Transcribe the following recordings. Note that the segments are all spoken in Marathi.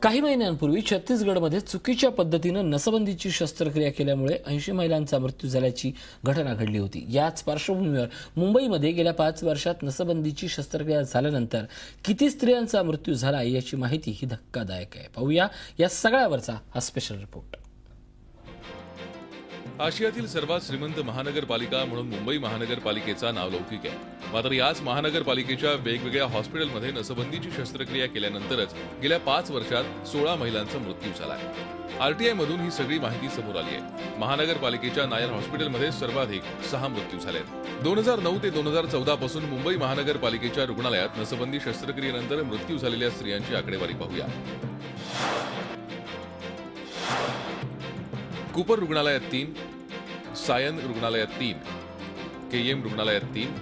काही महिन्यांपूर्वी छत्तीसगडमध्ये चुकीच्या पद्धतीनं नसबंदीची शस्त्रक्रिया केल्यामुळे 80 महिलांचा मृत्यू झाल्याची घटना घडली होती। याच पार्श्वभूमीवर मुंबईमध्ये गेल्या 5 वर्षात नसबंदीची शस्त्रक्रिया झाल्यानंतर किती स्त्रियांचा मृत्यू झाला याची माहिती ही धक्कादायक आहे। पाहूया या सगळ्यावरचा हा स्पेशल रिपोर्ट। आशियातील सर्वात श्रीमंत महानगरपालिका म्हणून मुंबई महानगरपालिकेचा नावलौकिक आहे। मात्र याच महानगरपालिकेच्या वेगवेगळ्या हॉस्पिटलमध्ये नसबंदीची शस्त्रक्रिया केल्यानंतरच गेल्या 5 वर्षात 16 महिलांचा मृत्यू झाला आहे। आरटीआय मधून ही सगळी माहिती समोर आली आहे। महानगरपालिकेच्या नायर हॉस्पिटलमध्ये सर्वाधिक 6 मृत्यू झाले। 2009 ते 2014 पासून मुंबई महानगरपालिकेच्या रुग्णालयात नसबंदी शस्त्रक्रियेनंतर मृत्यू झालेल्या स्त्रियांची आकडेवारी पाहूया। कूपर रुग्णालयात 3, सायन रुग्णालयात 3, केएम रुग्णालयात 3,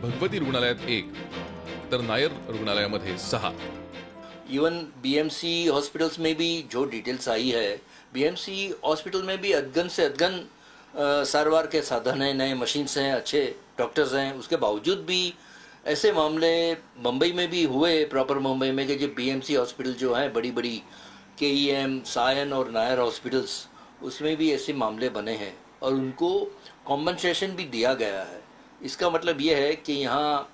भगवती रुग्णालयात 1 तर नायर रुग्णालयामध्ये 6। इवन बीएमसी हॉस्पिटल्स में भी जो डिटेल्स आई है, बीएमसी हॉस्पिटल में भी अदगन से अदगन सारवार के साधन हैं, नए मशीन्स हैं, अच्छे डॉक्टर्स हैं। उसके बावजूद भी ऐसे मामले मुंबई में भी हुए, प्रॉपर मुंबई में, कि जो बीएमसी हॉस्पिटल जो हैं बड़ी बड़ी केईएम, सायन और नायर हॉस्पिटल्स, उसमें भी ऐसे मामले बने हैं और उनको कॉम्पनसेशन भी दिया गया है। इसका मतलब ये है कि यहाँ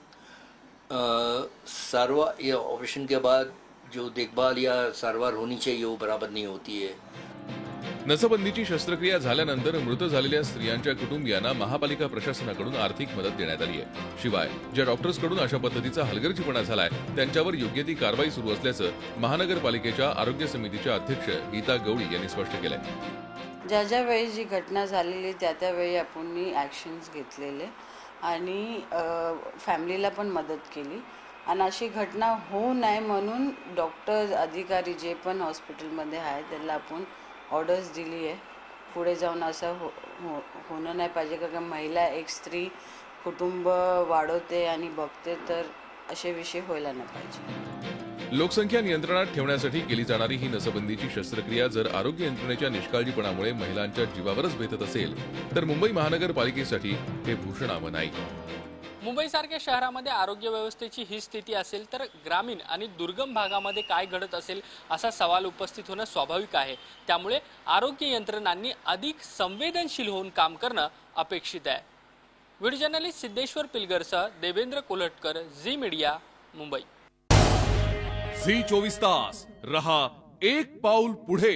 सारवार या ऑपरेशन के बाद जो देखभाल या सारवार होनी चाहिए वो बराबर नहीं होती है। नसबंदीची शस्त्रक्रिया झाल्यानंतर मृत झालेल्या स्त्रियांच्या कुटुंबियांना महापालिका प्रशासनाकडून आर्थिक मदत देण्यात आली आहे। शिवाय ज्या डॉक्टर्सकडून अशा पद्धतीचा हलगर्जीपणा झालाय त्यांच्यावर योग्य ती कारवाई सुरू असल्याचं महानगरपालिकेच्या आरोग्य समितीच्या अध्यक्ष गीता गवळी यांनी स्पष्ट केलंय। ज्या वेळी जी घटना झालेली त्या वेळी आपण ॲक्शन्स घेतलेले आणि फॅमिलीला पण मदत केली आणि अशी घटना होऊ नये म्हणून डॉक्टर्स, अधिकारी जे पण हॉस्पिटलमध्ये आहेत त्यांना आपण ऑर्डर्स दिली आहे। पुढे जाऊन असं होणं नाही पाहिजे, कारण महिला, एक स्त्री कुटुंब वाढवते आणि बघते, तर असे विषय व्हायला नाही पाहिजे। लोकसंख्या नियंत्रणात ठेवण्यासाठी केली जाणारी ही नसबंदीची शस्त्रक्रिया जर आरोग्य यंत्रणेच्या निष्काळजीपणामुळे महिलांच्या जीवावरच बेतत असेल तर मुंबई महानगरपालिकेसाठी हे भूषणावं नाही। मुंबईसारख्या शहरामध्ये आरोग्य व्यवस्थेची ही स्थिती असेल तर ग्रामीण आणि दुर्गम भागामध्ये काय घडत असेल असा सवाल उपस्थित होणं स्वाभाविक आहे। त्यामुळे आरोग्य यंत्रणांनी अधिक संवेदनशील होऊन काम करणं अपेक्षित आहे। व्हिडिओ जर्नलिस्ट सिद्धेश्वर पिलगरसह देवेंद्र कोल्हटकर, झी मीडिया, मुंबई। झी 24 तास रहा एक पाऊल पुढे।